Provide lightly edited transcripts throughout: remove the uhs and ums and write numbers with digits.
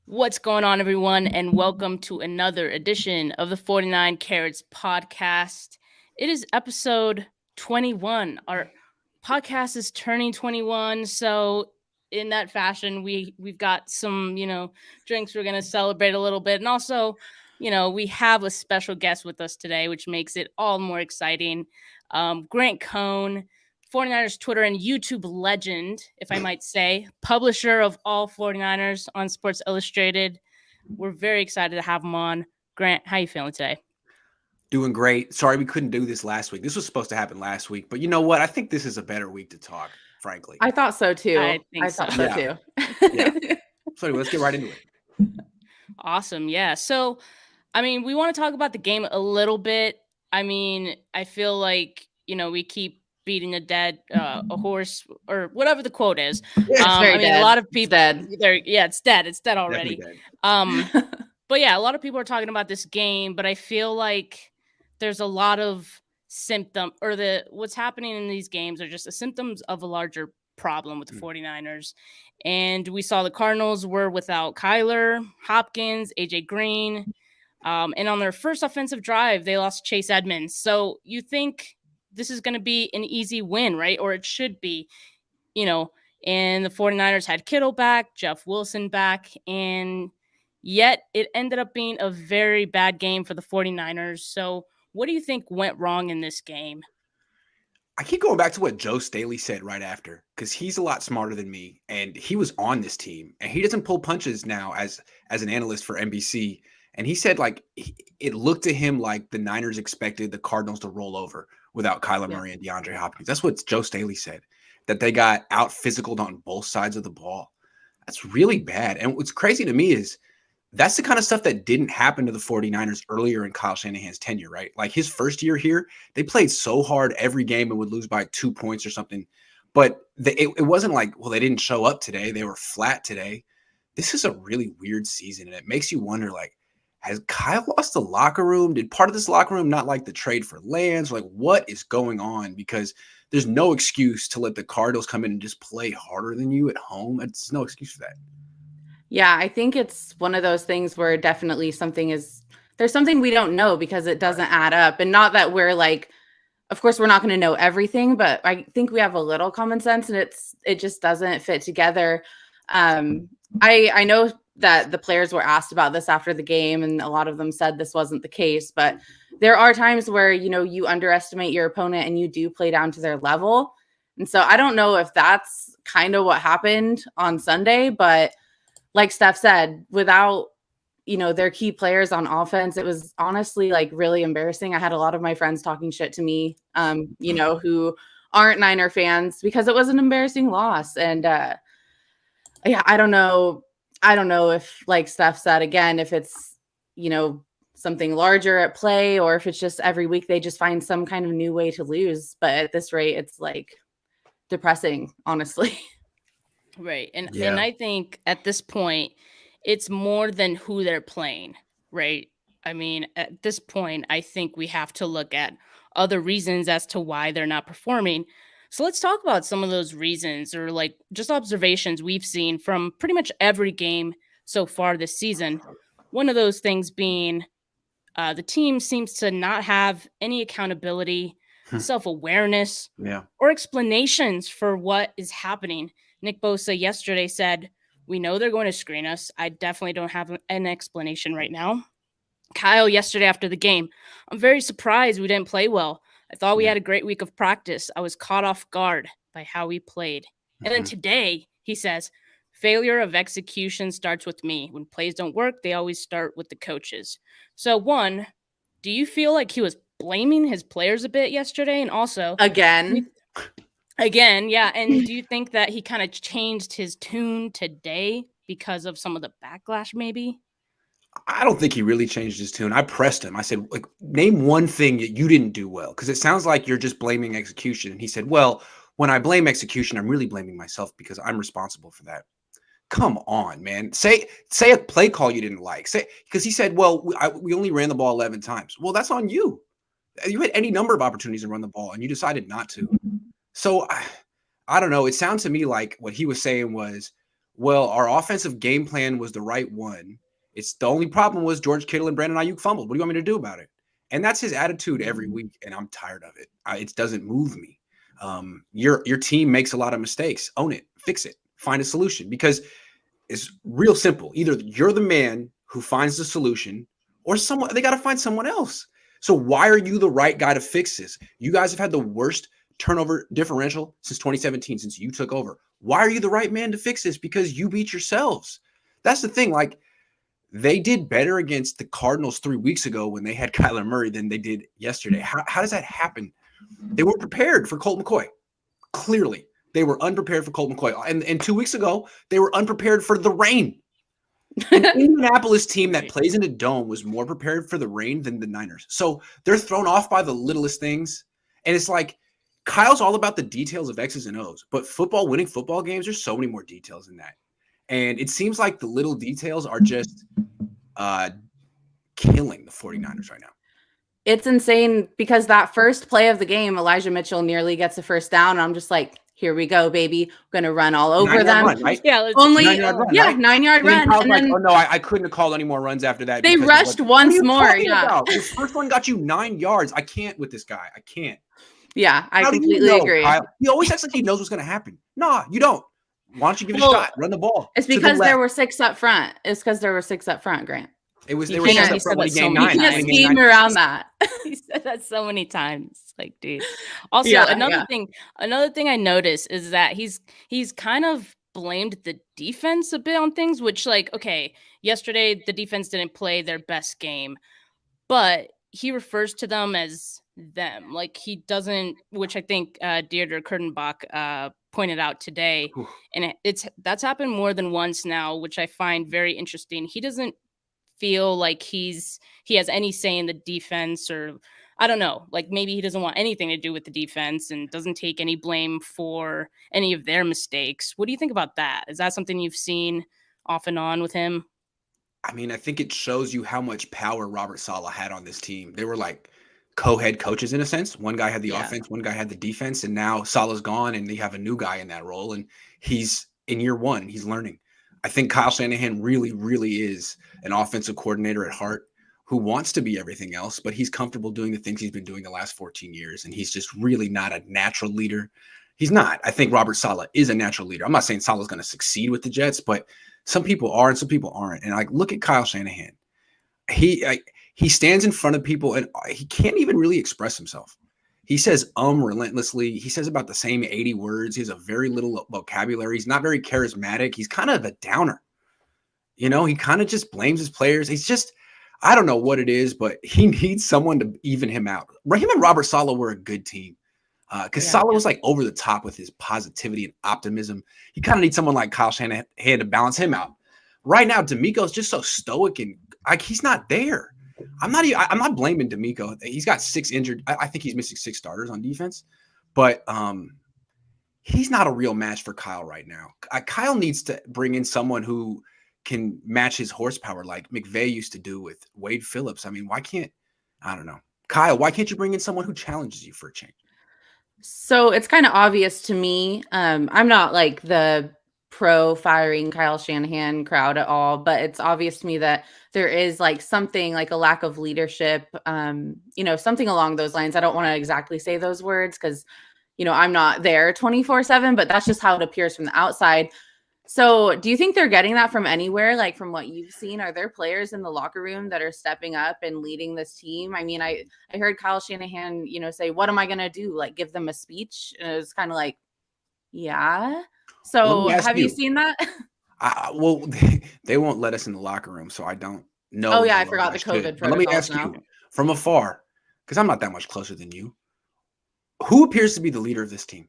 What's going on, everyone, and welcome to another edition of the 49 Carats podcast. It is episode 21. Our podcast is turning 21, so in that fashion, we've got some, drinks we're going to celebrate a little bit, and also, we have a special guest with us today, which makes it all more exciting. Grant Cohn, 49ers Twitter and YouTube legend, if I might say, publisher of all 49ers on Sports Illustrated. We're very excited to have him on. Grant, how you feeling today? Doing great. Sorry we couldn't do this last week. This was supposed to happen last week, but you know what? I think this is a better week to talk, frankly. I thought so too. I think so. Yeah. So anyway, let's get right into it. Awesome. Yeah. So, we want to talk about the game a little bit. I feel like, we keep beating a horse or whatever the quote is. It's very dead. A lot of people, it's dead. It's dead. It's dead already. Dead. But yeah, a lot of people are talking about this game, but I feel like there's a lot of what's happening in these games are just the symptoms of a larger problem with the 49ers. And we saw the Cardinals were without Kyler, Hopkins, AJ Green. And on their first offensive drive, they lost Chase Edmonds. So you think this is going to be an easy win, right? Or it should be, and the 49ers had Kittle back, Jeff Wilson back, and yet it ended up being a very bad game for the 49ers. So what do you think went wrong in this game? I keep going back to what Joe Staley said right after, because he's a lot smarter than me, and he was on this team, and he doesn't pull punches now as an analyst for NBC. And he said, it looked to him like the Niners expected the Cardinals to roll over without Kyler Murray and DeAndre Hopkins. That's what Joe Staley said, that they got out physical on both sides of the ball. That's really bad. And what's crazy to me is that's the kind of stuff that didn't happen to the 49ers earlier in Kyle Shanahan's tenure, right? Like his first year here, they played so hard every game and would lose by 2 points or something. But it wasn't like, well, they didn't show up today. They were flat today. This is a really weird season. And it makes you wonder, has Kyle lost the locker room? Did part of this locker room not like the trade for Lance? What is going on? Because there's no excuse to let the Cardinals come in and just play harder than you at home. It's no excuse for that. Yeah, I think it's one of those things where definitely there's something we don't know because it doesn't add up. And not that we're of course we're not going to know everything, but I think we have a little common sense and it just doesn't fit together. I know that the players were asked about this after the game, and a lot of them said this wasn't the case, but there are times where, you underestimate your opponent and you do play down to their level. And so I don't know if that's kind of what happened on Sunday, but like Steph said, without, their key players on offense, it was honestly really embarrassing. I had a lot of my friends talking shit to me, who aren't Niner fans because it was an embarrassing loss. And yeah, I don't know if, like Steph said, again, if it's, something larger at play or if it's just every week they just find some kind of new way to lose. But at this rate, it's depressing, honestly. Right. And I think at this point, it's more than who they're playing, right? At this point, I think we have to look at other reasons as to why they're not performing. So let's talk about some of those reasons or just observations we've seen from pretty much every game so far this season. One of those things being the team seems to not have any accountability, self-awareness, or explanations for what is happening. Nick Bosa yesterday said, we know they're going to screen us. I definitely don't have an explanation right now. Kyle yesterday after the game, I'm very surprised we didn't play well. I thought we had a great week of practice. I was caught off guard by how we played. And then today, he says, failure of execution starts with me. When plays don't work, they always start with the coaches. So one, do you feel like he was blaming his players a bit yesterday? And also, Again, yeah. And do you think that he kind of changed his tune today because of some of the backlash, maybe? I don't think he really changed his tune. I pressed him. I said, name one thing that you didn't do well, because it sounds like you're just blaming execution. And he said, well, when I blame execution, I'm really blaming myself because I'm responsible for that. Come on, man. Say a play call you didn't like. Because he said, well, we only ran the ball 11 times. Well, that's on you. You had any number of opportunities to run the ball, and you decided not to. So I don't know. It sounds to me like what he was saying was, well, our offensive game plan was the right one. It's the only problem was George Kittle and Brandon Ayuk fumbled. What do you want me to do about it? And that's his attitude every week, and I'm tired of it. It doesn't move me. Your team makes a lot of mistakes. Own it, fix it, find a solution, because it's real simple. Either you're the man who finds the solution, or someone they got to find someone else. So why are you the right guy to fix this? You guys have had the worst turnover differential since 2017, since you took over. Why are you the right man to fix this? Because you beat yourselves. That's the thing. Like, they did better against the Cardinals 3 weeks ago when they had Kyler Murray than they did yesterday. How does that happen? They weren't prepared for Colt McCoy. Clearly, they were unprepared for Colt McCoy. And 2 weeks ago, they were unprepared for the rain. An Indianapolis team that plays in a dome was more prepared for the rain than the Niners. So they're thrown off by the littlest things. And it's like, Kyle's all about the details of X's and O's, but winning football games, there's so many more details than that. And it seems like the little details are just killing the 49ers right now. It's insane because that first play of the game, Elijah Mitchell nearly gets a first down. And I'm just like, here we go, baby. We're going to run all over them. Run, right? Yeah, only 9-yard run, right? 9-yard run. And then, oh no, I couldn't have called any more runs after that. They rushed once more. Yeah. His first one got you 9 yards. I can't with this guy. I can't. Yeah, I completely agree. Kyle? He always acts like he knows what's going to happen. Nah, you don't. Why don't you give it a shot? Run the ball. It's because there were 6 up front. It's because there were 6 up front, Grant. They were 6 up front when he gained 9. You can't scheme around that. He said that so many times. Like, dude. Also, another thing I noticed is that he's kind of blamed the defense a bit on things, which, like, okay, yesterday the defense didn't play their best game, but he refers to them as them. Like, he doesn't, which I think Deirdre Kurtenbach pointed out today. Ooh. And that's happened more than once now, which I find very interesting. He doesn't feel like he has any say in the defense, or I don't know, like maybe he doesn't want anything to do with the defense and doesn't take any blame for any of their mistakes. What do you think about that? Is that something you've seen off and on with him? I mean, I think it shows you how much power Robert Saleh had on this team. They were like co-head coaches in a sense. One guy had the offense, one guy had the defense, and now Saleh's gone and they have a new guy in that role, and he's in year one. He's learning. I think Kyle Shanahan really, really is an offensive coordinator at heart who wants to be everything else, but he's comfortable doing the things he's been doing the last 14 years, and he's just really not a natural leader. He's not. I think Robert Saleh is a natural leader. I'm not saying Saleh's going to succeed with the Jets, but some people are and some people aren't. And like, look at Kyle Shanahan. He stands in front of people and he can't even really express himself. He says relentlessly. He says about the same 80 words. He has a very little vocabulary. He's not very charismatic. He's kind of a downer. You know, he kind of just blames his players. He's just, I don't know what it is, but he needs someone to even him out. Him and Robert Saleh were a good team because Saleh was like over the top with his positivity and optimism. He kind of needs someone like Kyle Shanahan to balance him out. Right now, DeMeco's just so stoic and like he's not there. I'm not blaming DeMeco. He's got 6 injured. I think he's missing 6 starters on defense, but he's not a real match for Kyle right now. Kyle needs to bring in someone who can match his horsepower like McVay used to do with Wade Phillips. I mean, I don't know. Kyle, why can't you bring in someone who challenges you for a change? So it's kind of obvious to me. I'm not like the pro firing Kyle Shanahan crowd at all, but it's obvious to me that there is like something like a lack of leadership, something along those lines. I don't want to exactly say those words because, I'm not there 24/7, but that's just how it appears from the outside. So do you think they're getting that from anywhere? Like from what you've seen, are there players in the locker room that are stepping up and leading this team? I mean, I heard Kyle Shanahan, say, what am I going to do? Like give them a speech? And it was kind of like, yeah. So have you seen that? Well, they won't let us in the locker room, so I don't know. Oh yeah, I forgot the COVID protocols. Let me ask you from afar, because I'm not that much closer than you. Who appears to be the leader of this team?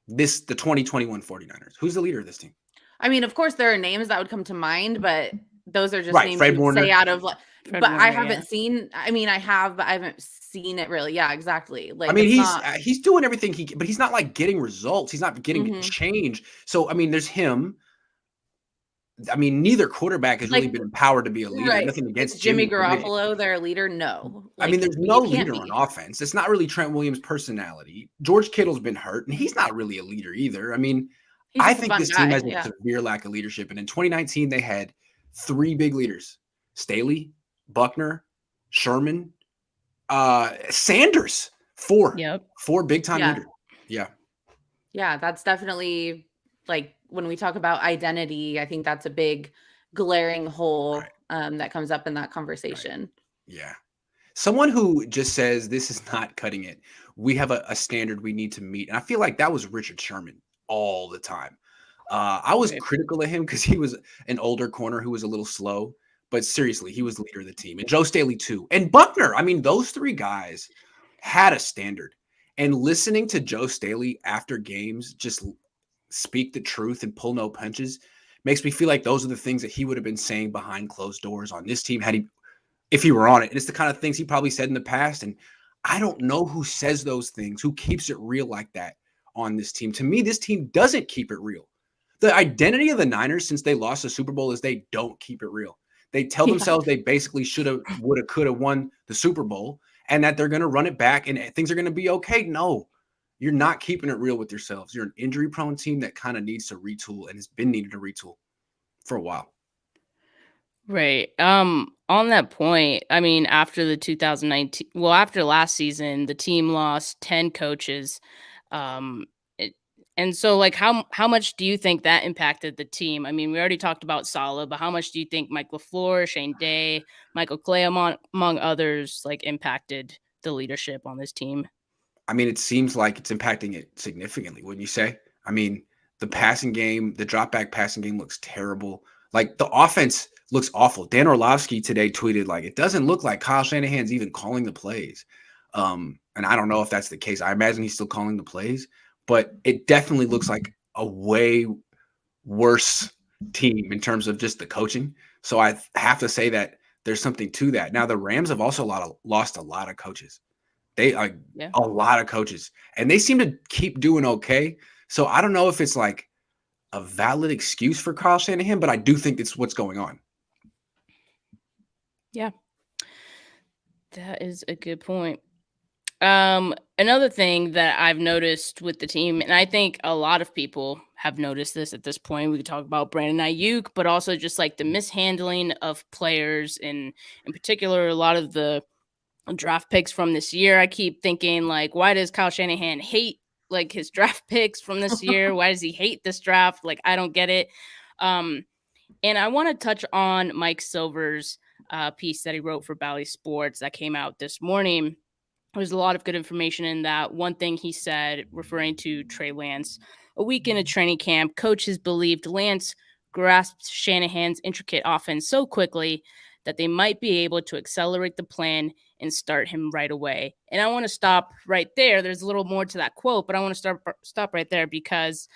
The 2021 49ers. Who's the leader of this team? I mean, of course, there are names that would come to mind, but those are just names Fred you Warner. say out of. But I haven't seen. I mean, I have, but I haven't seen it really. Yeah, exactly. Like, I mean, he's doing everything but he's not like getting results. He's not getting change. So, I mean, there's him. I mean, neither quarterback has really been empowered to be a leader. Right. Nothing against Jimmy Garoppolo, their leader. No, I mean, there's no leader on offense. It's not really Trent Williams' personality. George Kittle's been hurt, and he's not really a leader either. I mean, He's I just a think fun this team guy. has a Yeah. severe lack of leadership. And in 2019, they had 3 big leaders: Staley, Buckner, Sherman, Sanders. 4 Yep. 4 big time Yeah. leaders. Yeah. Yeah, that's definitely like when we talk about identity, I think that's a big glaring hole that comes up in that Right. conversation. Yeah. Someone who just says this is not cutting it. We have a standard we need to meet. And I feel like that was Richard Sherman all the time. I was Right. critical of him because he was an older corner who was a little slow. But seriously, he was the leader of the team. And Joe Staley, too. And Buckner. I mean, those 3 guys had a standard. And listening to Joe Staley after games just speak the truth and pull no punches makes me feel like those are the things that he would have been saying behind closed doors on this team if he were on it. And it's the kind of things he probably said in the past. And I don't know who says those things, who keeps it real like that on this team. To me, this team doesn't keep it real. The identity of the Niners since they lost the Super Bowl is they don't keep it real. They tell themselves they basically should have, would have, could have won the Super Bowl and that they're going to run it back and things are going to be okay. No, you're not keeping it real with yourselves. You're an injury prone team that kind of needs to retool and has been needing to retool for a while. Right. On that point, I mean, after the 2019, well, after last season, the team lost 10 coaches. Um, and so, like, how much do you think that impacted the team? I mean, we already talked about Saleh, but how much do you think Mike LaFleur, Shane Day, Michael Clay, among others, like, impacted the leadership on this team? I mean, it seems like it's impacting it significantly, wouldn't you say? I mean, the passing game, the drop back passing game looks terrible. Like the offense looks awful. Dan Orlovsky today tweeted like it doesn't look like Kyle Shanahan's even calling the plays. And I don't know if that's the case. I imagine he's still calling the plays, but it definitely looks like a way worse team in terms of just the coaching. So I have to say that there's something to that. Now the Rams have also lost a lot of coaches. They are Yeah. a lot of coaches, and they seem to keep doing okay. So I don't know if it's like a valid excuse for Kyle Shanahan, but I do think it's what's going on. Yeah. That is a good point. Another thing that I've noticed with the team, and I think a lot of people have noticed this at this point. We could talk about Brandon Ayuk, but also just like the mishandling of players, and in particular, a lot of the draft picks from this year. I keep thinking, like, why does Kyle Shanahan hate like his draft picks from this year? Why does he hate this draft? Like, I don't get it. And I want to touch on Mike Silver's piece that he wrote for Bally Sports that came out this morning. There's a lot of good information in that. One thing he said, referring to Trey Lance, a week in a training camp, coaches believed Lance grasped Shanahan's intricate offense so quickly that they might be able to accelerate the plan and start him right away. And I want to stop right there. There's a little more to that quote, but I want to stop right there because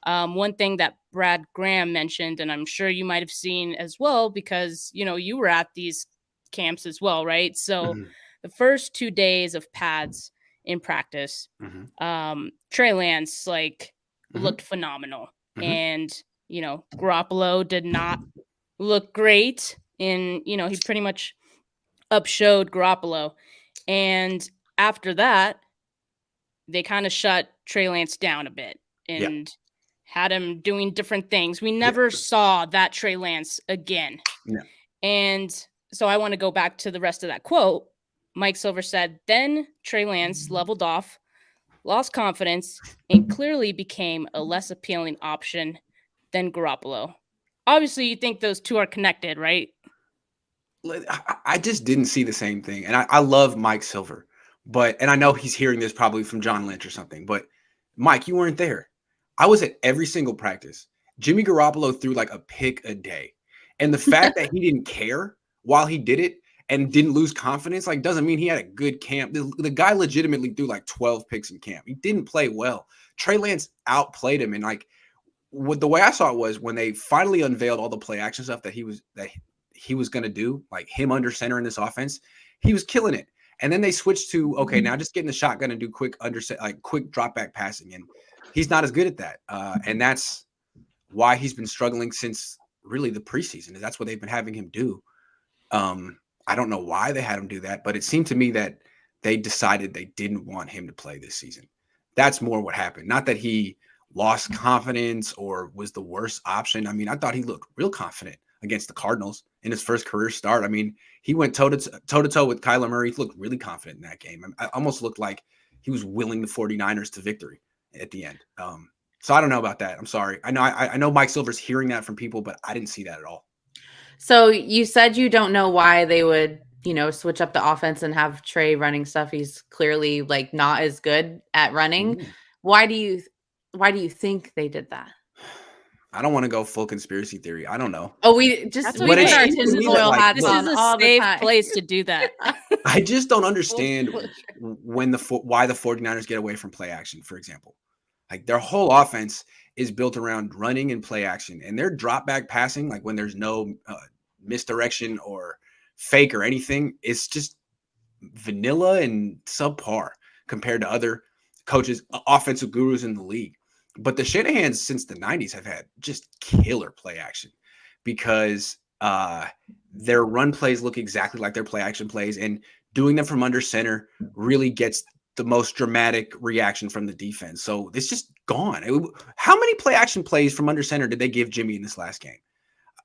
one thing that Brad Graham mentioned, and I'm sure you might have seen as well, because you were at these camps as well, right? So the first 2 days of pads in practice, Trey Lance looked phenomenal, and Garoppolo did not look great, and he pretty much upshowed Garoppolo. And after that, they kind of shut Trey Lance down a bit and had him doing different things. We never saw that Trey Lance again. No. And so I want to go back to the rest of that quote. Mike Silver said, then Trey Lance leveled off, lost confidence, and clearly became a less appealing option than Garoppolo. Obviously, you think those two are connected, right? I just didn't see the same thing. And I love Mike Silver, and I know he's hearing this probably from John Lynch or something, but Mike, you weren't there. I was at every single practice. Jimmy Garoppolo threw like a pick a day. And the fact that he didn't care while he did it and didn't lose confidence, like, doesn't mean he had a good camp. The guy legitimately threw like 12 picks in camp. He didn't play well. Trey Lance outplayed him. And like, the way I saw it was when they finally unveiled all the play action stuff that he was going to do, like him under center in this offense, he was killing it. And then they switched to, okay, now just get in the shotgun and do quick drop back passing. And he's not as good at that. And that's why he's been struggling since really the preseason. That's what they've been having him do. I don't know why they had him do that, but it seemed to me that they decided they didn't want him to play this season. That's more what happened. Not that he lost confidence or was the worst option. I mean, I thought he looked real confident against the Cardinals in his first career start. I mean, he went toe to toe with Kyler Murray. He looked really confident in that game. I almost looked like he was willing the 49ers to victory at the end. So I don't know about that. I'm sorry. I know Mike Silver's hearing that from people, but I didn't see that at all. So you said you don't know why they would, switch up the offense and have Trey running stuff. He's clearly like not as good at running. Mm. Why do you think they did that? I don't want to go full conspiracy theory. I don't know. Oh, we put our tinfoil hats on all the time. This is a safe place to do that. I just don't understand why the 49ers get away from play action, for example. Like their whole offense is built around running and play action, and their drop back passing, like when there's no misdirection or fake or anything, it's just vanilla and subpar compared to other coaches, offensive gurus in the league. But the Shanahans since the 90s have had just killer play action because their run plays look exactly like their play action plays, and doing them from under center really gets the most dramatic reaction from the defense. So it's just gone. How many play action plays from under center did they give Jimmy in this last game?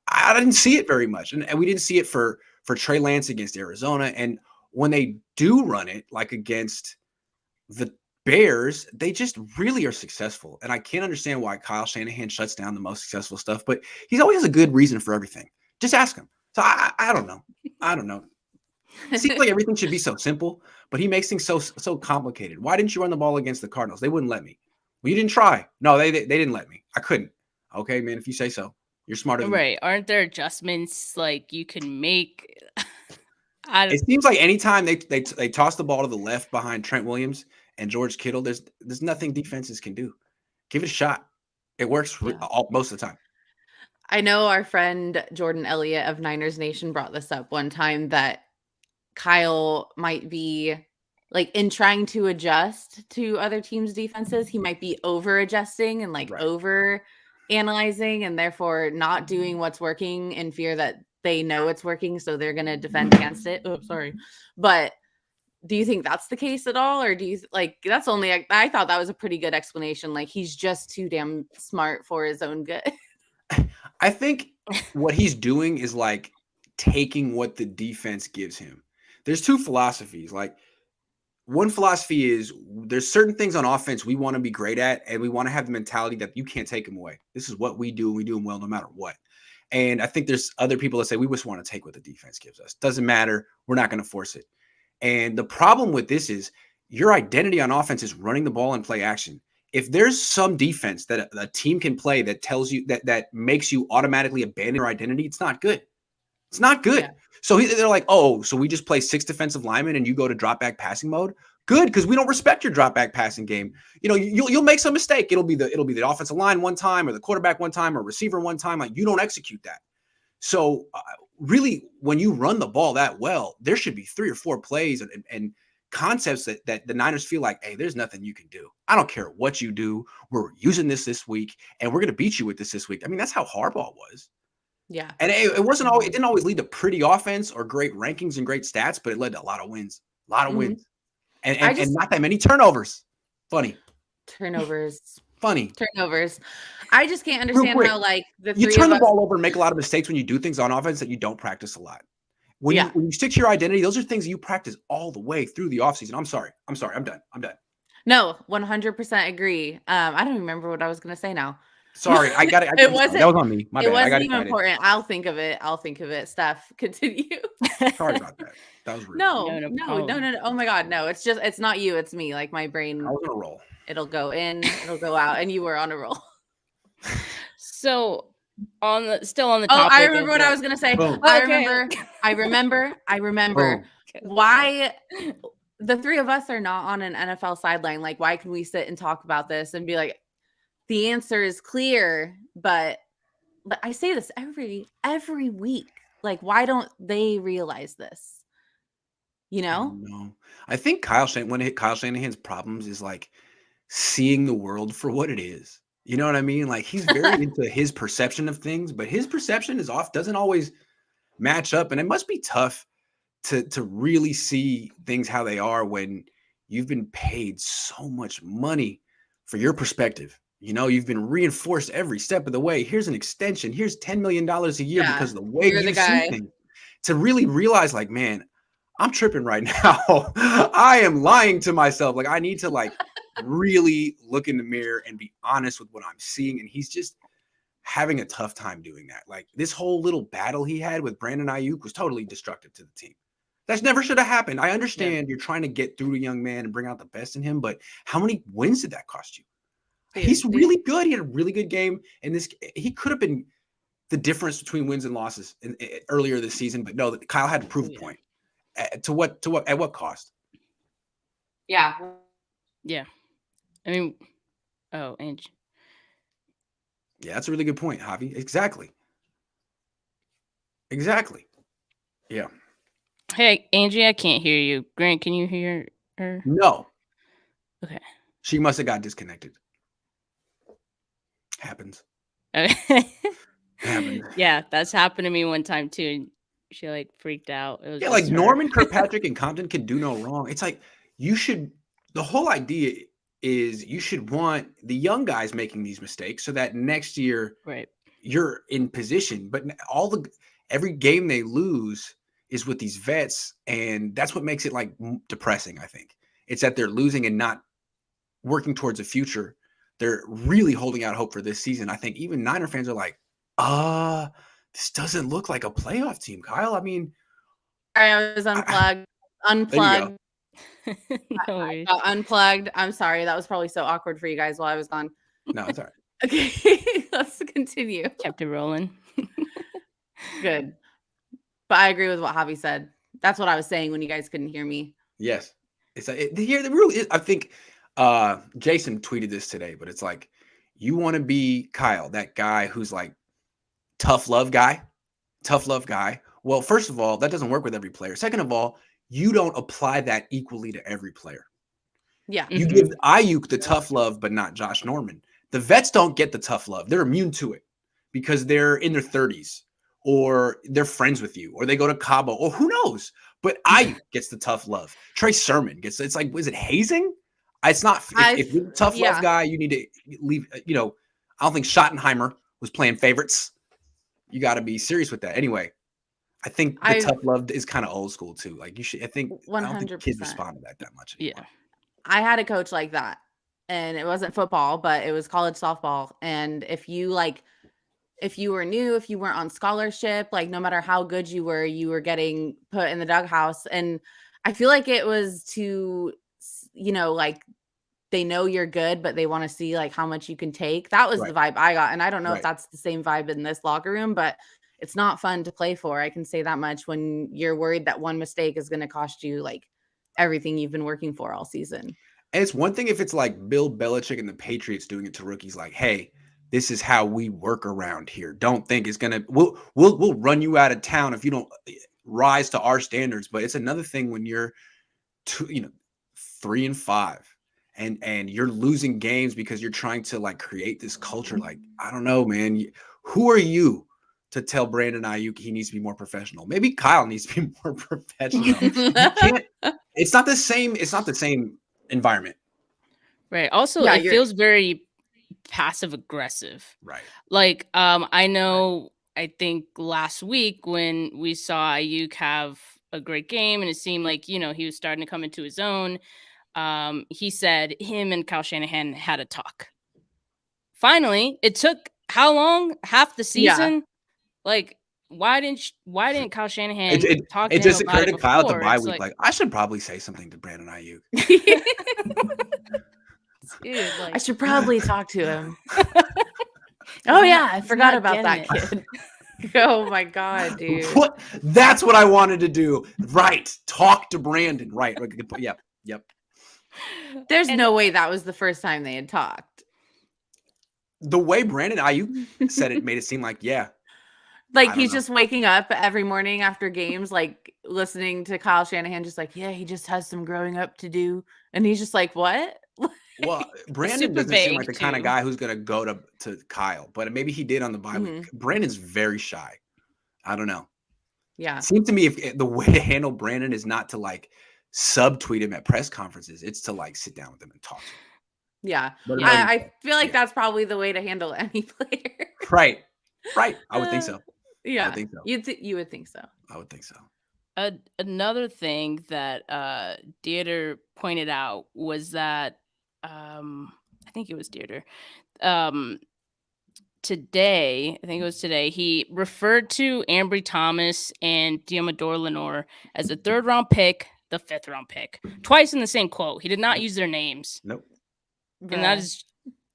I didn't see it very much. And we didn't see it for Trey Lance against Arizona. And when they do run it, like against the Bears, they just really are successful. And I can't understand why Kyle Shanahan shuts down the most successful stuff, but he always has a good reason for everything. Just ask him. So I don't know. I don't know. It seems like everything should be so simple, but he makes things so complicated. Why didn't you run the ball against the Cardinals? They wouldn't let me. Well, you didn't try. No, they didn't let me. I couldn't. Okay, man, if you say so. You're smarter than me. Aren't there adjustments like you can make? It seems like anytime they toss the ball to the left behind Trent Williams and George Kittle, there's nothing defenses can do. Give it a shot. It works most of the time. I know our friend Jordan Elliott of Niners Nation brought this up one time that Kyle might be like in trying to adjust to other teams' defenses, he might be over adjusting and over analyzing and therefore not doing what's working in fear that they know it's working. So they're going to defend against it. Oh, sorry. But do you think that's the case at all? Or do you that's only, I thought that was a pretty good explanation. Like he's just too damn smart for his own good. I think what he's doing is like taking what the defense gives him. There's two philosophies. Like one philosophy is there's certain things on offense we want to be great at, and we want to have the mentality that you can't take them away. This is what we do, and we do them well no matter what. And I think there's other people that say we just want to take what the defense gives us. Doesn't matter. We're not going to force it. And the problem with this is your identity on offense is running the ball and play action. If there's some defense that a team can play that tells you that makes you automatically abandon your identity, it's not good. It's not good. Yeah. So they're like, oh, so we just play 6 defensive linemen and you go to drop back passing mode? Good, because we don't respect your drop back passing game. You know, you'll make some mistake. It'll be the offensive line one time, or the quarterback one time, or receiver one time. Like you don't execute that. So really, when you run the ball that well, there should be 3 or 4 plays and concepts that the Niners feel like, hey, there's nothing you can do. I don't care what you do. We're using this week, and we're going to beat you with this week. I mean, that's how Harbaugh was. Yeah. And it wasn't always, it didn't always lead to pretty offense or great rankings and great stats, but it led to a lot of wins. A lot of wins. And not that many turnovers. Funny. Turnovers. Funny. Turnovers. I just can't understand how you turn the ball over and make a lot of mistakes when you do things on offense that you don't practice a lot. When you stick to your identity, those are things that you practice all the way through the offseason. I'm sorry. I'm done. No, 100% agree. I don't remember what I was going to say now. Sorry, I got it. That was on me. My bad. It wasn't even important. I'll think of it. Steph, continue. Sorry about that. That was rude. No. Oh my God, no. It's not you. It's me. Like my brain. I was on a roll. It'll go in. It'll go out, and you were on a roll. So still on the topic. Oh, I remember what I was gonna say. Boom. I remember why the 3 of us are not on an NFL sideline. Like, why can we sit and talk about this and be like, the answer is clear, but I say this every week. Like, why don't they realize this? You know? No, I think Kyle Shanahan's problems is like seeing the world for what it is. You know what I mean? Like he's very into his perception of things, but his perception doesn't always match up, and it must be tough to really see things how they are when you've been paid so much money for your perspective. you've been reinforced every step of the way. Here's an extension. Here's $10 million a year because of the way you see things. To really realize, like, man, I'm tripping right now. I am lying to myself. Like, I need to like really look in the mirror and be honest with what I'm seeing. And he's just having a tough time doing that. Like, this whole little battle he had with Brandon Ayuk was totally destructive to the team. That never should have happened. I understand you're trying to get through a young man and bring out the best in him, but how many wins did that cost you? He's really good. He had a really good game. And he could have been the difference between wins and losses earlier this season, but no, Kyle had to prove a point. At what cost? Yeah. I mean, Angie. Yeah, that's a really good point, Javi. Exactly. Yeah. Hey, Angie, I can't hear you. Grant, can you hear her? No. Okay. She must have got disconnected. Happens. Yeah, that's happened to me one time too. And she like freaked out. It was like Norman Kirkpatrick and Compton can do no wrong. It's like the whole idea is you should want the young guys making these mistakes so that next year you're in position. But every game they lose is with these vets, and that's what makes it like depressing. I think it's that they're losing and not working towards a future. They're really holding out hope for this season. I think even Niner fans are like, this doesn't look like a playoff team, Kyle. I mean, I was unplugged. No I got unplugged. I'm sorry. That was probably so awkward for you guys while I was gone. No, it's all right. Okay, let's continue. Kept it rolling. Good. But I agree with what Javi said. That's what I was saying when you guys couldn't hear me. Yes. The really is, I think Jason tweeted this today, but it's like, you want to be Kyle, that guy who's like tough love guy. Well, first of all, that doesn't work with every player. Second of all, you don't apply that equally to every player. Yeah. You give Ayuk the tough love, but not Josh Norman. The vets don't get the tough love. They're immune to it because they're in their 30s or they're friends with you or they go to Cabo or who knows. But Ayuk gets the tough love. Trey Sermon it's like, is it hazing? It's not. If you're a tough love guy, you need to leave. I don't think Schottenheimer was playing favorites. You got to be serious with that. Anyway, I think the tough love is kind of old school too. Like you should. I think 100%. I don't think kids respond to that much anymore. Yeah, I had a coach like that, and it wasn't football, but it was college softball. And if you were new, if you weren't on scholarship, like no matter how good you were getting put in the doghouse. And I feel like it was to, like they know you're good, but they want to see like how much you can take. That was the vibe I got. And I don't know if that's the same vibe in this locker room, but it's not fun to play for. I can say that much when you're worried that one mistake is going to cost you like everything you've been working for all season. And it's one thing if it's like Bill Belichick and the Patriots doing it to rookies, like, hey, this is how we work around here. Don't think it's gonna we'll run you out of town if you don't rise to our standards. But it's another thing when you're 3-5 and you're losing games because you're trying to like create this culture. Like, I don't know, man. Who are you to tell Brandon Ayuk he needs to be more professional? Maybe Kyle needs to be more professional. It's not the same. It's not the same environment. Right. Also, it feels very passive aggressive. Right. Like, I know, I think last week when we saw Ayuk have a great game and it seemed like, he was starting to come into his own, he said him and Kyle Shanahan had a talk. Finally, it took how long? Half the season? Yeah. Like, why didn't Kyle Shanahan talk to him? It just occurred to Kyle at the bye week, like, I should probably say something to Brandon Ayuk. Dude, I should probably talk to him. Oh yeah, I forgot about that kid. Oh my god, dude. That's what I wanted to do. Right. Talk to Brandon. Right. Yep. There's no way that was the first time they had talked. The way Brandon Ayuk said it made it seem like, yeah. Like he's just waking up every morning after games, like listening to Kyle Shanahan, just like, yeah, he just has some growing up to do. And he's just like, what? Well, Brandon doesn't seem like the kind of guy who's going to go to Kyle, but maybe he did on the bye week. Brandon's very shy. I don't know. Yeah. It seems to me if the way to handle Brandon is not to like subtweet him at press conferences, it's to like sit down with him and talk to him. Yeah. But I feel like that's probably the way to handle any player. Right. I would think so. Yeah. I would think so. You would think so. I would think so. Another thing that Dieter pointed out was that I think it was Dieter. Today, I think it was today, he referred to Ambry Thomas and Diamador Lenore as a 3rd round pick, the 5th round pick, twice in the same quote. He did not use their names. Nope. And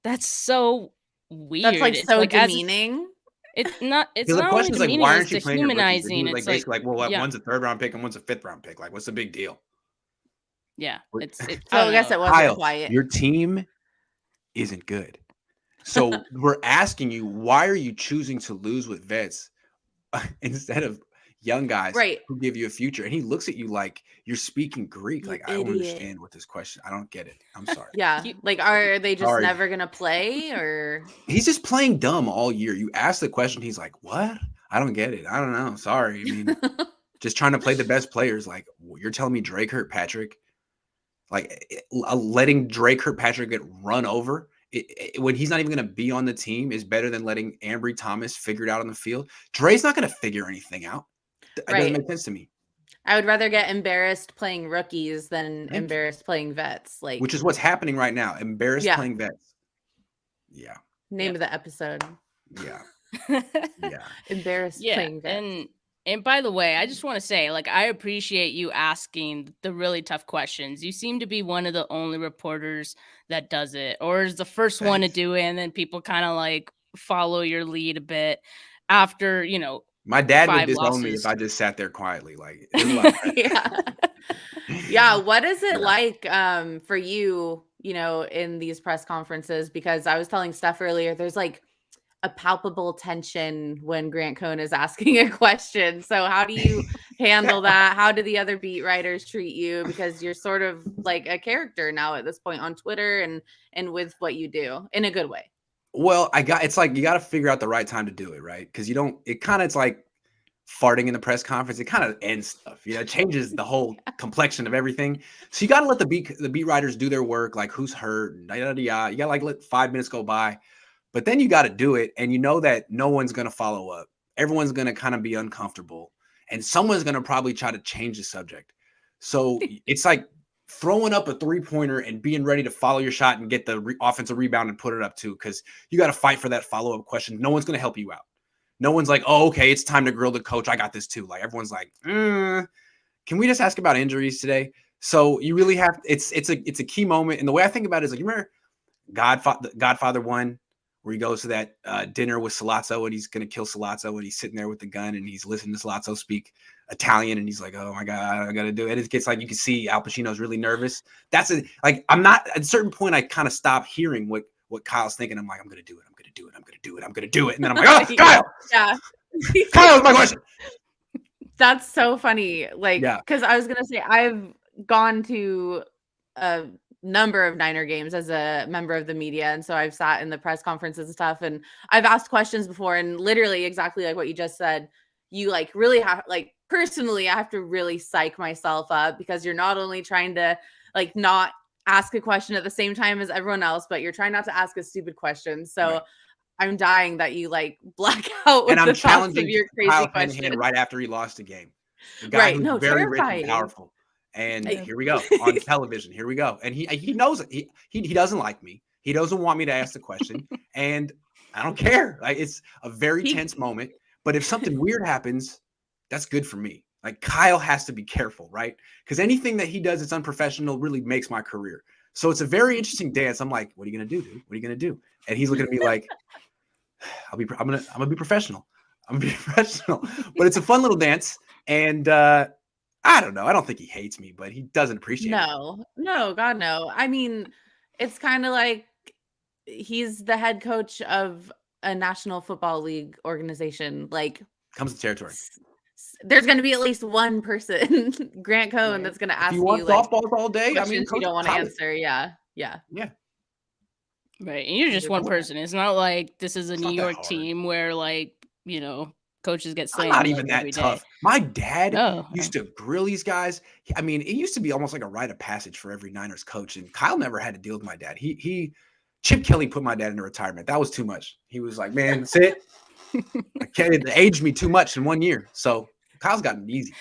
that's so weird. That's like it's so like demeaning. It's not the not question only is like, why aren't you it's playing your rookies? dehumanizing. Like, It's basically like, well, yeah. one's a 3rd round pick and one's a 5th round pick. Like, what's the big deal? Yeah. So I guess it wasn't Kyle, quiet. Your team isn't good. So we're asking you, why are you choosing to lose with vets instead of young guys who give you a future? And he looks at you like you're speaking Greek. Like, I don't understand what this question. I don't get it. I'm sorry. Yeah. Like, are they just never going to play, or? He's just playing dumb all year. You ask the question, he's like, what? I don't get it. I don't know. Sorry. I mean, just trying to play the best players. Like, you're telling me Drake Kirkpatrick, like letting Drake Kirkpatrick get run over when he's not even going to be on the team is better than letting Ambry Thomas figure it out on the field. Dre's not going to figure anything out. It doesn't make sense to me. I would rather get embarrassed playing rookies than embarrassed playing vets. Like, which is what's happening right now. Embarrassed playing vets. Yeah. Name of the episode. Yeah. Yeah. Embarrassed playing vets. And by the way, I just want to say, like, I appreciate you asking the really tough questions. You seem to be one of the only reporters that does it, or is the first one to do it, and then people kind of like follow your lead a bit after, you know. My dad would disown me if I just sat there quietly. Like, yeah. What is it like for you, you know, in these press conferences? Because I was telling Steph earlier, there's like a palpable tension when Grant Cohn is asking a question. So how do you handle that? How do the other beat writers treat you? Because you're sort of like a character now at this point on Twitter and with what you do in a good way. Well, it's like, you got to figure out the right time to do it. Right. Cause it's like farting in the press conference. It kind of ends stuff, you know, it changes the whole complexion of everything. So you got to let the beat writers do their work. Like, who's hurt? You got to like let 5 minutes go by. But then you got to do it, and you know that no one's going to follow up. Everyone's going to kind of be uncomfortable, and someone's going to probably try to change the subject. So it's like throwing up a 3-pointer and being ready to follow your shot and get the offensive rebound and put it up too, because you got to fight for that follow-up question. No one's going to help you out. No one's like, oh, okay, it's time to grill the coach. I got this too. Like, everyone's like, can we just ask about injuries today? So you really have, it's a key moment. And the way I think about it is, like, you remember Godfather 1, where he goes to that dinner with Sollozzo, and he's going to kill Sollozzo, and he's sitting there with the gun, and he's listening to Sollozzo speak Italian, and he's like, oh my God, I got to do it. It gets like, you can see Al Pacino's really nervous. Like, I'm not, at a certain point, I kind of stop hearing what Kyle's thinking. I'm like, I'm going to do it. I'm going to do it. I'm going to do it. I'm going to do it. And then I'm like, oh, Kyle. Yeah. Kyle's my question. That's so funny. Like, because I was going to say, I've gone to a number of Niner games as a member of the media, and so I've sat in the press conferences and stuff, and I've asked questions before, and literally exactly like what you just said, you like really have, like, personally, I have to really psych myself up, because you're not only trying to like not ask a question at the same time as everyone else, but you're trying not to ask a stupid question. So I'm dying that you like black out with, and I'm challenging your crazy Kyle question right after he lost the game. The guy who's very rich and powerful. And here we go on television. Here we go. And he knows it. He doesn't like me. He doesn't want me to ask the question. And I don't care. Like, it's a very tense moment. But if something weird happens, that's good for me. Like, Kyle has to be careful, right? Because anything that he does that's unprofessional really makes my career. So it's a very interesting dance. I'm like, what are you gonna do, dude? What are you gonna do? And he's looking at me like, I'm gonna be professional. I'm gonna be professional. But it's a fun little dance. And I don't know. I don't think he hates me, but he doesn't appreciate it. No, God, no. I mean, it's kind of like he's the head coach of a National Football League organization. Like, comes to territory. There's going to be at least one person, Grant Cohn, that's going to ask you like softballs all day. I mean, you don't want to answer. Yeah. Right, and you're just one person. It's not like this is a New York team where, like, you know, coaches get I'm slammed. not even that tough. My dad Oh, used to grill these guys. I mean, it used to be almost like a rite of passage for every Niners coach. And Kyle never had to deal with my dad. Chip Kelly put my dad into retirement. That was too much. He was like, man, that's it. It aged me too much in 1 year. So Kyle's gotten easy.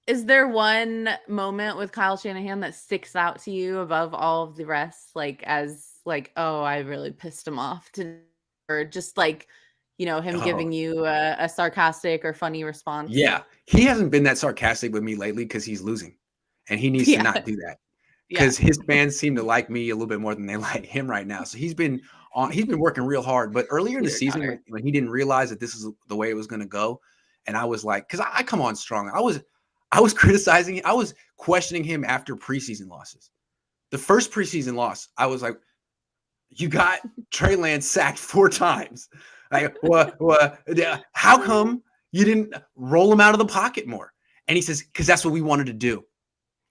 Is there one moment with Kyle Shanahan that sticks out to you above all of the rest? Like, oh, I really pissed him off or just like, him giving you a sarcastic or funny response? Yeah. He hasn't been that sarcastic with me lately because he's losing. And he needs to not do that. Because his fans seem to like me a little bit more than they like him right now. So he's been working real hard. But earlier in the season, when he didn't realize that this is the way it was going to go, and I was like, because I come on strong. I was criticizing, I was questioning him after preseason losses. The first preseason loss, I was like, you got Trey Lance sacked 4 times. Like, how come you didn't roll him out of the pocket more? And he says, because that's what we wanted to do.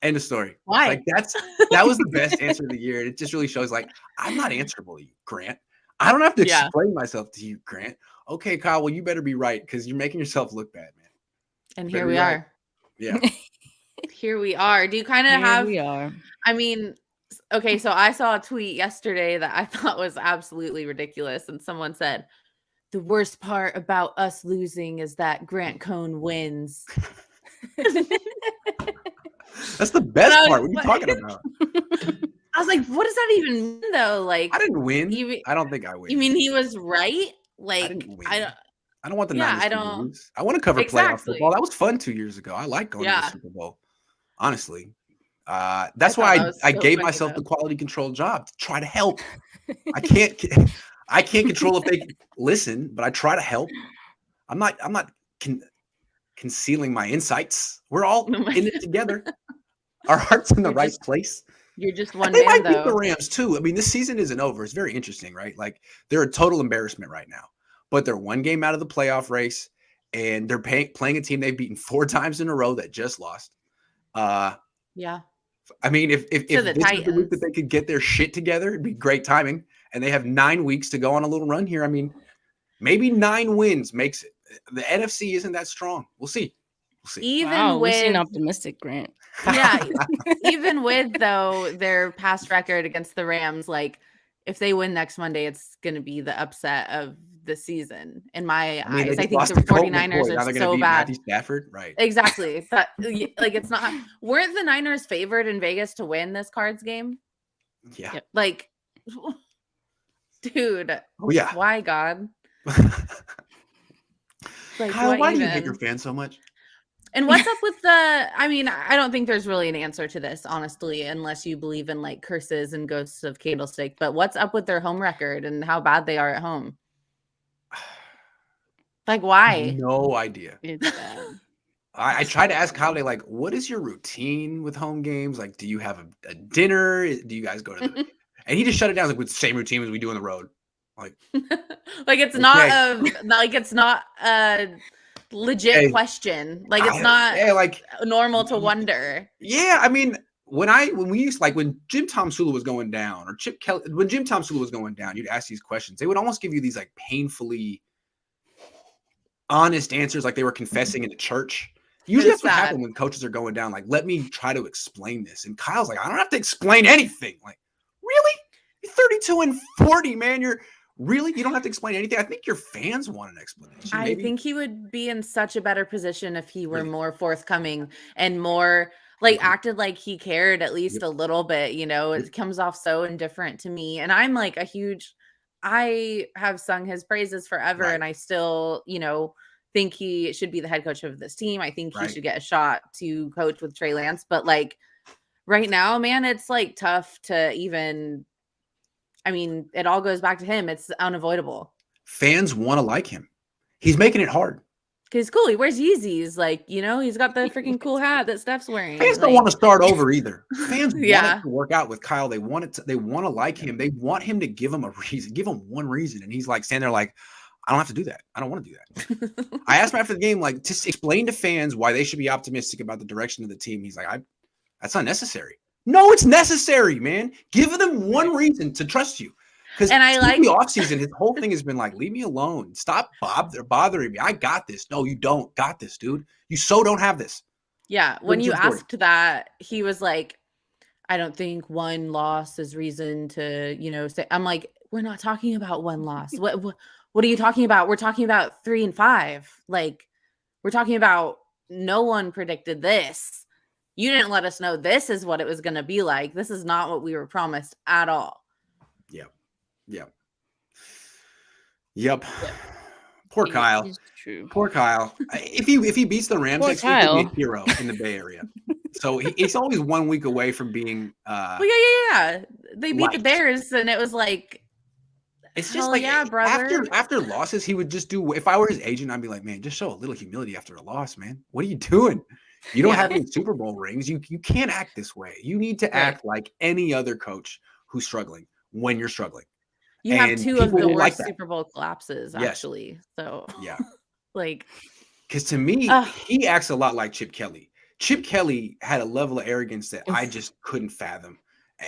End of story. Why? Like that was the best answer of the year. It just really shows like, I'm not answerable to you, Grant. I don't have to explain myself to you, Grant. Okay, Kyle, well, you better be right because you're making yourself look bad, man. And here we are. Yeah. Here we are. Do you kind of have, we are. I mean, okay, so I saw a tweet yesterday that I thought was absolutely ridiculous. And someone said, the worst part about us losing is that Grant Cohn wins. That's the best part. What are you talking about? I was like, what does that even mean, though? Like, I didn't win. I don't think I win. You mean he was right? Like, I didn't win. I don't want the Niners to lose. I want to cover playoff football. That was fun 2 years ago. I like going to the Super Bowl. Honestly, that's why I gave myself the quality control job to try to help. I can't control if they listen, but I try to help. I'm not concealing my insights. We're all in it together. Our heart's in the right place. You're just one they man, might beat the Rams too. I mean, this season isn't over. It's very interesting, right? Like they're a total embarrassment right now, but they're 1 game out of the playoff race, and they're playing a team they've beaten 4 times in a row that just lost. Yeah. I mean, if this is the week that they could get their shit together, it'd be great timing. And they have 9 weeks to go on a little run here. I mean, maybe 9 wins makes it. The NFC isn't that strong. We'll see. Even with an optimistic Grant. Yeah. Even with though their past record against the Rams, like if they win next Monday, it's going to be the upset of the season in my eyes. I think the 49ers are so bad. Matthew Stafford, right? Exactly. But like it's not. Weren't the Niners favored in Vegas to win this Cards game? Yeah. Like, dude. Oh yeah. Why God? Like, Kyle, why do you hate your fans so much? And what's up with I mean, I don't think there's really an answer to this, honestly, unless you believe in like curses and ghosts of Candlestick. But what's up with their home record and how bad they are at home? Like, why? No idea. It's bad. I tried to ask Kyle, like, what is your routine with home games? Like, do you have a dinner? Do you guys go to the and he just shut it down like with the same routine as we do on the road. Like, like it's not a legit question. Like it's not like normal to wonder. Yeah, I mean, when Jim Tom Sula was going down, or Chip Kelly, when Jim Tom Sula was going down, you'd ask these questions. They would almost give you these like painfully honest answers, like they were confessing in a church. Usually that's what happens when coaches are going down. Like, let me try to explain this. And Kyle's like, I don't have to explain anything. Like, really? You're 32-40, man. You don't have to explain anything. I think your fans want an explanation. I think he would be in such a better position if he were more forthcoming and more like acted like he cared at least a little bit. It comes off so indifferent to me. And I'm like I have sung his praises forever. And I still, think he should be the head coach of this team. I think he should get a shot to coach with Trey Lance. But like right now, man, it's like tough to even. I mean, it all goes back to him. It's unavoidable. Fans want to like him. He's making it hard. Because cool. He wears Yeezys. Like, he's got the freaking cool hat that Steph's wearing. Fans don't want to start over either. Fans want to work out with Kyle. They want to like him. They want him to give him a reason, give him one reason. And he's like standing there like, I don't have to do that. I don't want to do that. I asked him after the game, like, just explain to fans why they should be optimistic about the direction of the team. He's like, that's unnecessary. No, it's necessary, man. Give them one reason to trust you. Because And I like the offseason, his whole thing has been like, leave me alone. Stop bothering me. I got this. No, you don't got this, dude. You don't have this. Yeah. When you asked that, he was like, I don't think one loss is reason to, say. I'm like, we're not talking about one loss. What are you talking about? We're talking about 3 and 5. Like, we're talking about no one predicted this. You didn't let us know this is what it was going to be like. This is not what we were promised at all. Yep. Poor Kyle. It's true. Poor Kyle. If he beats the Rams next week, he'll be a hero in the Bay Area. So he's always 1 week away from being. Well, yeah. They beat the Bears, and it was like, it's just like, yeah, brother. After losses, he would just do. If I were his agent, I'd be like, man, just show a little humility after a loss, man. What are you doing? You don't have any Super Bowl rings. You can't act this way. You need to act like any other coach who's struggling when you're struggling. You have 2 of the worst Super Bowl collapses, actually. Yes. So yeah, like, because to me, he acts a lot like Chip Kelly. Chip Kelly had a level of arrogance that I just couldn't fathom.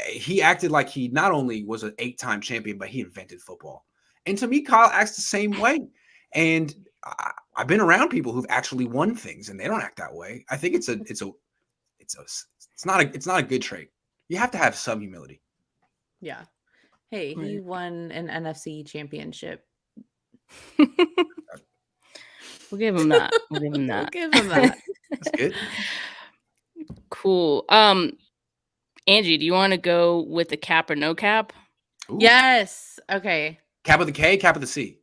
He acted like he not only was an 8-time champion, but he invented football. And to me, Kyle acts the same way. And I've been around people who've actually won things, and they don't act that way. I think it's not a good trait. You have to have some humility. Yeah. Hey, he won an NFC championship. We'll give him that. We'll give him that. That's good. Cool. Angie, do you want to go with the cap or no cap? Ooh. Yes. Okay. Cap with a K, cap with a C.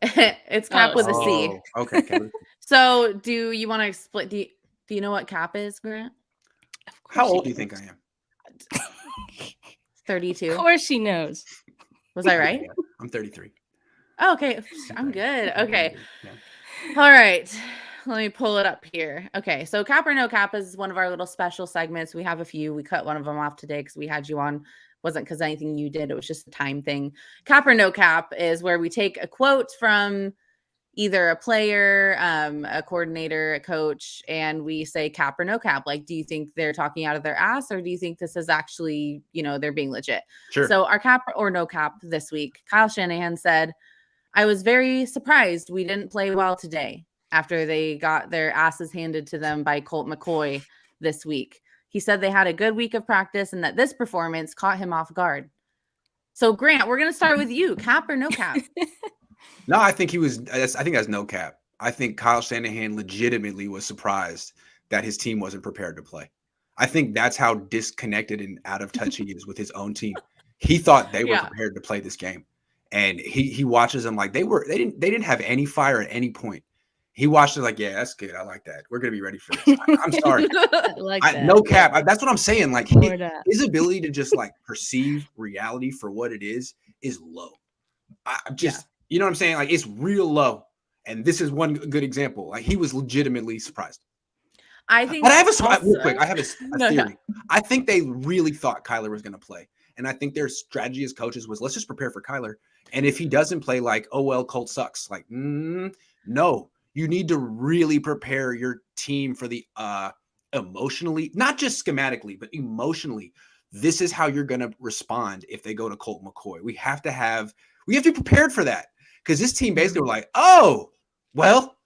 It's cap with a C. Okay. So, do you want to explain? Do you know what cap is, Grant? How old do you think I am? 32. Of course she knows. Was I right? Yeah, I'm 33. Oh, okay. I'm good. Okay. Yeah. All right. Let me pull it up here. Okay. So cap or no cap is one of our little special segments. We have a few. We cut one of them off today because we had you on. Wasn't because anything you did. It was just a time thing. Cap or no cap is where we take a quote from either a player, a coordinator, a coach, and we say cap or no cap. Like, do you think they're talking out of their ass, or do you think this is actually, they're being legit? Sure. So our cap or no cap this week, Kyle Shanahan said, I was very surprised we didn't play well today after they got their asses handed to them by Colt McCoy this week. He said they had a good week of practice and that this performance caught him off guard. So, Grant, we're going to start with you. Cap or no cap? No, I think that's no cap. I think Kyle Shanahan legitimately was surprised that his team wasn't prepared to play. I think that's how disconnected and out of touch he is with his own team. He thought they were prepared to play this game. And he watches them like they didn't have any fire at any point. He watched it like, yeah, that's good. I like that. We're going to be ready for this. I'm sorry. No cap. That's what I'm saying. Like his ability to just like perceive reality for what it is low. You know what I'm saying? Like it's real low. And this is one good example. Like he was legitimately surprised. I think. But I have real quick. I have a theory. No. I think they really thought Kyler was going to play. And I think their strategy as coaches was let's just prepare for Kyler. And if he doesn't play, like, oh, well, Colt sucks. Like, no, you need to really prepare your team for the emotionally, not just schematically, but emotionally. This is how you're going to respond if they go to Colt McCoy. We have to be prepared for that because this team basically were like, oh, well,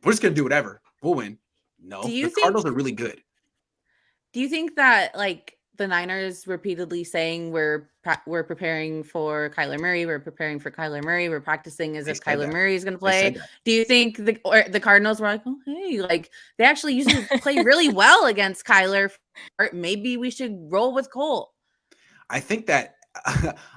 we're just going to do whatever. We'll win. No, the Cardinals are really good. Do you think that, like, the Niners repeatedly saying we're preparing for Kyler Murray, we're preparing for Kyler Murray, we're practicing as if Kyler Murray is going to play? Do you think the Cardinals were like, oh, hey, like they actually used to play really well against Kyler, or maybe we should roll with Colt? I think that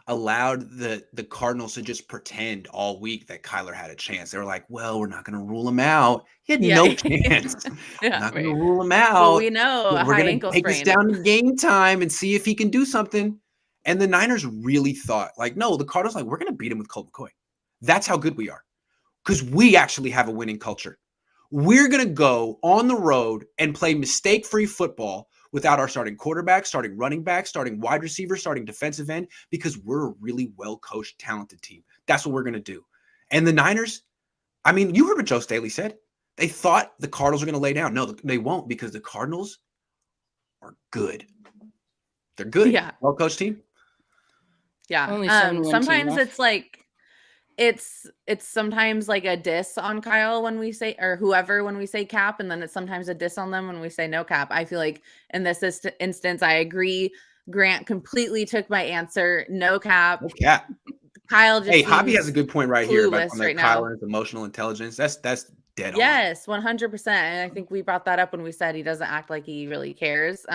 allowed the Cardinals to just pretend all week that Kyler had a chance. They were like, well, we're not going to rule him out. He had no chance. We're not going to rule him out. Well, we know we're going to take this down to game time and see if he can do something. And the Niners really thought, like, no, the Cardinals like, we're going to beat him with Colt McCoy. That's how good we are. Because we actually have a winning culture. We're going to go on the road and play mistake-free football without our starting quarterback, starting running back, starting wide receiver, starting defensive end, because we're a really well-coached, talented team. That's what we're going to do. And the Niners, I mean, you heard what Joe Staley said. They thought the Cardinals were going to lay down. No, they won't because the Cardinals are good. They're good. Yeah. Well-coached team. Yeah. Only 7-win team Sometimes left. it's like it's sometimes like a diss on Kyle when we say, or whoever, when we say cap, and then it's sometimes a diss on them when we say no cap. I feel like in this instance, I agree. Grant completely took my answer. No cap. No cap. Kyle just Hey, Hobby seems has a good point right here about on clueless the right Kyle now. and his emotional intelligence. That's dead on. Yes, 100%. And I think we brought that up when we said he doesn't act like he really cares.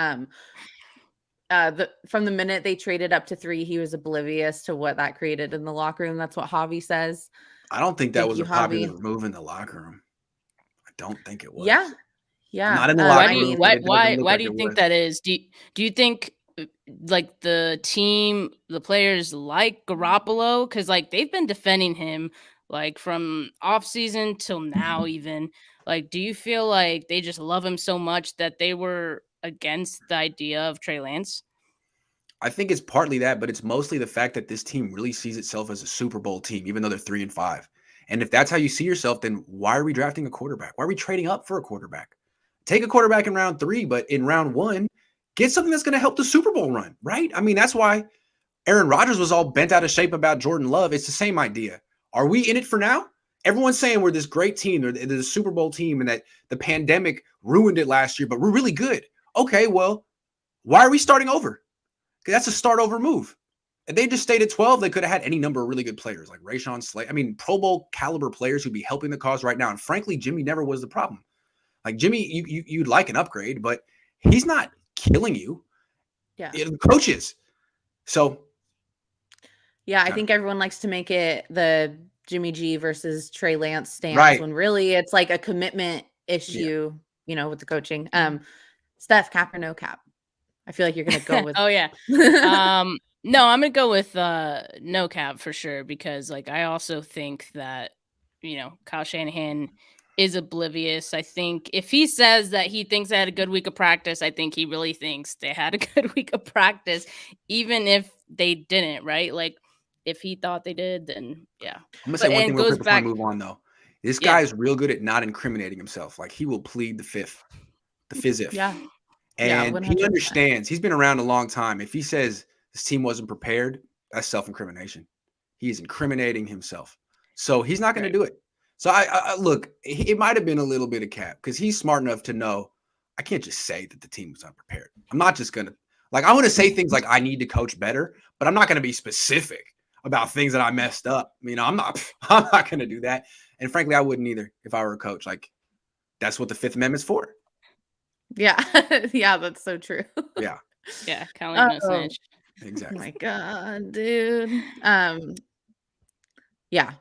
From the minute they traded up to 3, he was oblivious to what that created in the locker room. That's what Javi says. I don't think that Thank was you, a popular Javi. move in the locker room. I don't think it was. Yeah. Yeah. Not in the Why locker do you room. It doesn't look why like do you it think was. that is? Do you think like the team, the players like Garoppolo? Because like they've been defending him like from off season till now even. Like, do you feel like they just love him so much that they were against the idea of Trey Lance? I think it's partly that, but it's mostly the fact that this team really sees itself as a Super Bowl team, even though they're 3-5. And if that's how you see yourself, then why are we drafting a quarterback? Why are we trading up for a quarterback? Take a quarterback in round 3, but in round 1, get something that's going to help the Super Bowl run, right? I mean, that's why Aaron Rodgers was all bent out of shape about Jordan Love. It's the same idea. Are we in it for now? Everyone's saying we're this great team, they're the Super Bowl team, and that the pandemic ruined it last year, but we're really good. Okay, well, why are we starting over? Because that's a start over move. If they just stayed at 12, they could have had any number of really good players like Rashawn Slay. I mean, Pro Bowl caliber players who'd be helping the cause right now. And frankly, Jimmy never was the problem. Like Jimmy, you'd like an upgrade, but he's not killing you. Yeah. The coach is. So yeah, I think everyone likes to make it the Jimmy G versus Trey Lance stance, right. when really it's like a commitment issue, you know, with the coaching. Steph, cap or no cap? I feel like you're gonna go with Oh yeah. No, I'm gonna go with no cap for sure, because like I also think that, you know, Kyle Shanahan is oblivious. I think if he says that he thinks they had a good week of practice, I think he really thinks they had a good week of practice, even if they didn't, right? Like if he thought they did, then yeah. I'm gonna say one thing real quick before I move on though. This guy is real good at not incriminating himself. Like he will plead the fifth, the fizz-if. Yeah. And he understands. He's been around a long time. If he says this team wasn't prepared, that's self-incrimination. He's incriminating himself. So he's not going to do it. So I look, it might have been a little bit of cap because he's smart enough to know I can't just say that the team was unprepared. I'm not just going to, like, I want to say things like I need to coach better, but I'm not going to be specific about things that I messed up. You know, I'm not going to do that. And frankly, I wouldn't either if I were a coach. Like, that's what the Fifth Amendment's for. Yeah. Yeah, that's so true. Yeah. Yeah, kind of like no snitch. Exactly. Oh my god, dude. Yeah.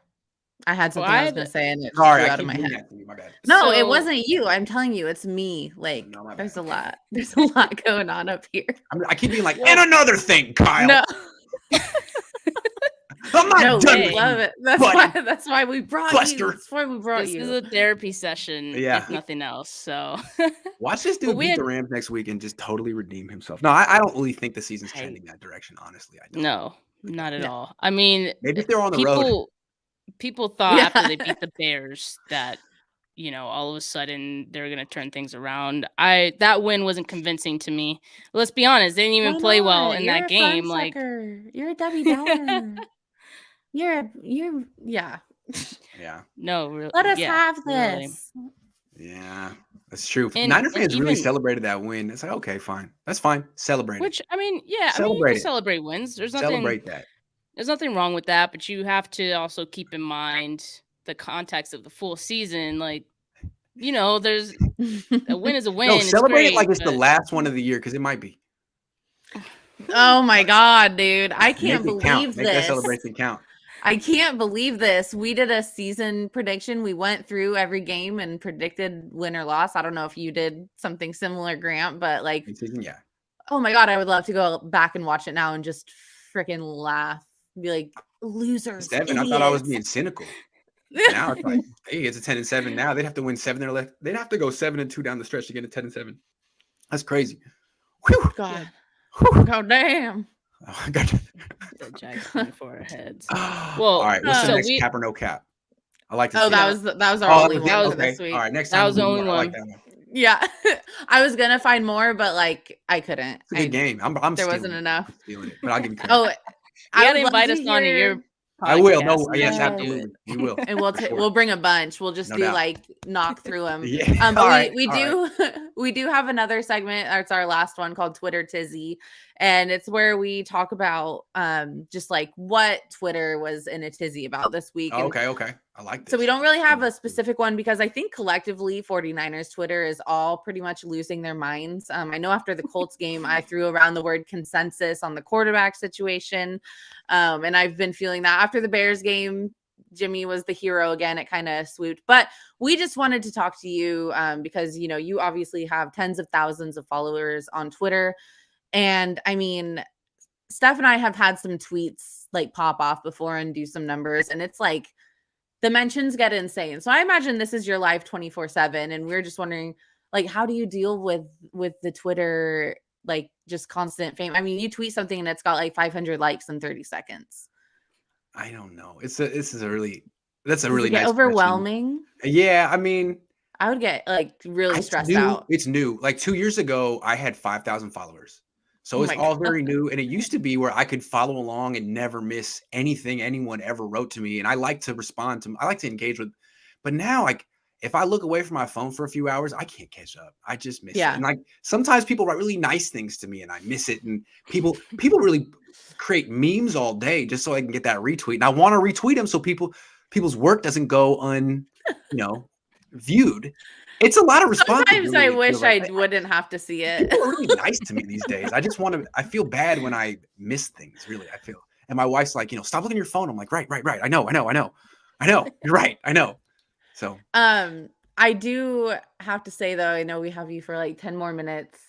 I had something I was gonna say and it flew out of my head. My bad. No, it wasn't you. I'm telling you, it's me. Like, there's a lot. There's a lot going on up here. I keep being like, and another thing, Kyle. No. I'm not done. We love it. That's why we brought you. That's why we brought you. This is a therapy session, if nothing else. So watch this dude beat the Rams next week and just totally redeem himself. No, I don't really think the season's trending that direction. Honestly, I don't. No, not at all. I mean, maybe if they're on the road. People thought after they beat the Bears that, you know, all of a sudden they were going to turn things around. That win wasn't convincing to me. Let's be honest, they didn't even play well in that game. Like, you're a Debbie Downer. you're yeah. Yeah. No, really. Let us have this. Really. Yeah, that's true. Niner fans really celebrated that win. It's like, okay, fine. That's fine. Celebrate Which, it. I mean, yeah, I mean, you can celebrate wins. There's nothing. Celebrate that. There's nothing wrong with that, but you have to also keep in mind the context of the full season. Like, you know, there's a win is a win. No, celebrate it like it's the last one of the year, because it might be. Oh my god, dude! I can't believe this. Make that celebration count. I can't believe this. We did a season prediction. We went through every game and predicted win or loss. I don't know if you did something similar, Grant, but like, yeah. Oh my god, I would love to go back and watch it now and just freaking laugh. Be like, losers. Steph, I thought I was being cynical. Now it's like, hey, it's a 10-7 now. They'd have to win 7 or left. They'd have to go 7-2 down the stretch to get a 10-7. That's crazy. Whew. God. Whew. God damn. Oh, God. The Jackson for our heads. Well, all right. What's the next cap or no cap? I like to. Oh, that was our only one this week. All right, next time. That was the only one. I like that one. Yeah, I was gonna find more, but like I couldn't. It's a good game. There wasn't enough. I'm stealing it, but I'll give you credit. Oh, You I gotta would love invite to us on to your hear. I will. podcast, No, and yes, we should do absolutely. it. We will. And For sure. we'll bring a bunch. We'll just No do doubt. like knock through them. Yeah. But All right. we All right. do we do have another segment. It's our last one called Twitter Tizzy, and it's where we talk about just like what Twitter was in a tizzy about this week. Oh, And okay. I like this. so we don't really have a specific one because I think collectively 49ers Twitter is all pretty much losing their minds. I know after the Colts game, I threw around the word consensus on the quarterback situation. And I've been feeling that after the Bears game. Jimmy was the hero again. It kind of swooped, but we just wanted to talk to you because, you know, you obviously have tens of thousands of followers on Twitter. And I mean, Steph and I have had some tweets like pop off before and do some numbers. And it's like the mentions get insane. So I imagine this is your life 24/7. And we're just wondering, like, how do you deal with the Twitter, like just constant fame? I mean, you tweet something and it's got like 500 likes in 30 seconds. I don't know. That's a really Does it nice get question. overwhelming? Yeah, I mean, I would get like really stressed out. It's new. Like 2 years ago, I had 5,000 followers. So Oh it's my all God. very new. And it used to be where I could follow along and never miss anything anyone ever wrote to me. And I like to respond to, I like to engage with, but now, like, if I look away from my phone for a few hours, I can't catch up. I just miss it. And like sometimes people write really nice things to me and I miss it. And people really create memes all day just so I can get that retweet. And I want to retweet them so people's work doesn't go viewed. It's a lot of responsibility. Sometimes I wish I wouldn't have to see it. People are really nice to me these days. I just want to, I feel bad when I miss things, really. I feel, and my wife's like, stop looking at your phone. I'm like, right. I know. You're right. I know. So, I do have to say though, I know we have you for like 10 more minutes.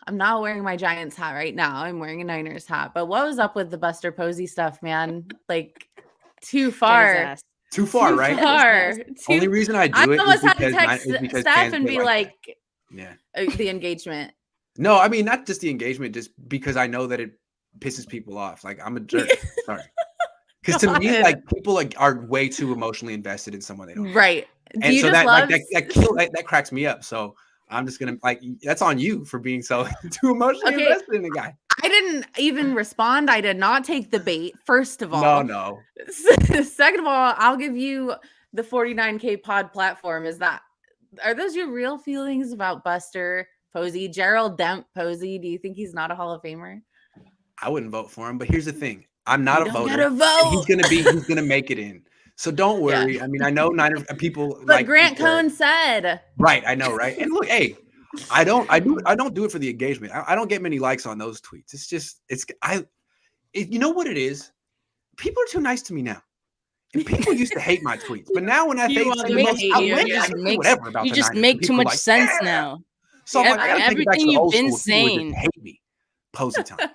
I'm not wearing my Giants hat right now. I'm wearing a Niners hat. But what was up with the Buster Posey stuff, man? Like too far. Too far, right? Far. Only reason I do it almost is had to text Steph and be like, yeah, the engagement. No, I mean, not just the engagement, just because I know that it pisses people off. Like, I'm a jerk. Sorry. Because to me, like, people are way too emotionally invested in someone they don't. Right. And so that cracks me up. So I'm just gonna that's on you for being so too emotionally invested in the guy. I didn't even respond. I did not take the bait. First of all, no. Second of all, I'll give you the 49K pod platform. Are those your real feelings about Buster Posey, Gerald Dent Posey? Do you think he's not a Hall of Famer? I wouldn't vote for him, but here's the thing: I'm not a voter. Get a vote. He's gonna make it in. So don't worry. Yeah. I mean, I know Niner people, but Grant Cohn said, right? I know, right? And look, hey, I don't do it for the engagement. I don't get many likes on those tweets. It's just, you know what it is? People are too nice to me now. And people used to hate my tweets, but now when I say whatever about you just make too much sense now. So everything you've been saying, hate me. Posey time.